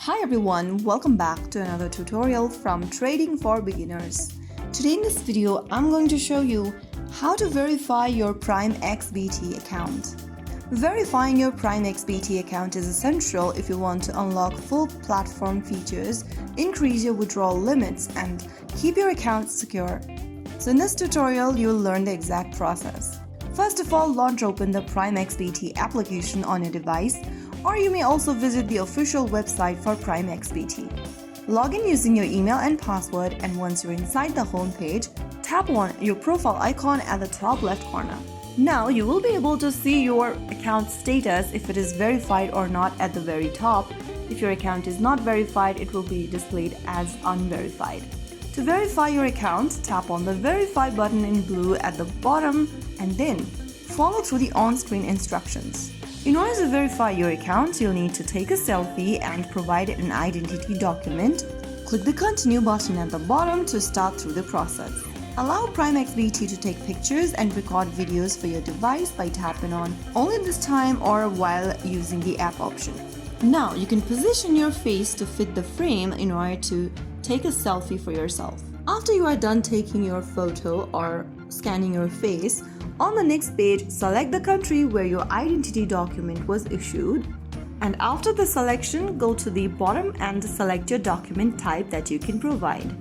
Hi everyone, welcome back to another tutorial from Trading for Beginners. Today in this video, I'm going to show you how to verify your PrimeXBT account. Verifying your PrimeXBT account is essential if you want to unlock full platform features, increase your withdrawal limits, and keep your account secure. So in this tutorial, you'll learn the exact process. First of all, launch open the PrimeXBT application on your device, or you may also visit the official website for PrimeXBT. Log in using your email and password, and once you're inside the home page, tap on your profile icon at the top left corner. Now you will be able to see your account status if it is verified or not at the very top. If your account is not verified, it will be displayed as unverified. To verify your account, tap on the Verify button in blue at the bottom and then follow through the on-screen instructions. In order to verify your account, you'll need to take a selfie and provide an identity document. Click the Continue button at the bottom to start through the process. Allow PrimeXBT to take pictures and record videos for your device by tapping on Only this time or while using the app option. Now you can position your face to fit the frame in order to take a selfie for yourself. After you are done taking your photo or scanning your face, on the next page, select the country where your identity document was issued, and after the selection, go to the bottom and select your document type that you can provide.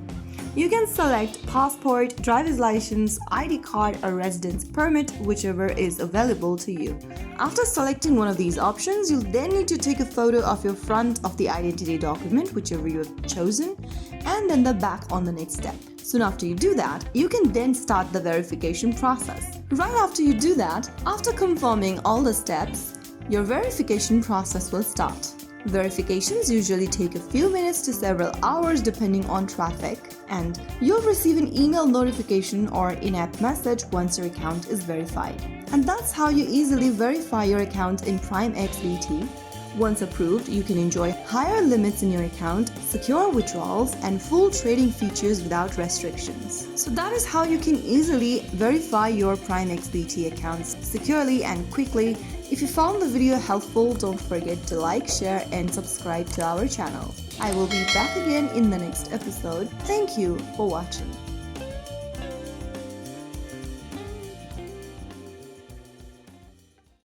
You can select passport, driver's license, ID card, or residence permit, whichever is available to you. After selecting one of these options, you'll then need to take a photo of your front of the identity document, whichever you have chosen, and then the back on the next step. Soon after you do that, you can then start the verification process. Right after you do that, after confirming all the steps, your verification process will start. Verifications usually take a few minutes to several hours depending on traffic, and you'll receive an email notification or in-app message once your account is verified. And that's how you easily verify your account in PrimeXBT. Once approved, you can enjoy higher limits in your account, secure withdrawals, and full trading features without restrictions. So that is how you can easily verify your PrimeXBT accounts securely and quickly. If you found the video helpful, don't forget to like, share, and subscribe to our channel. I will be back again in the next episode. Thank you for watching.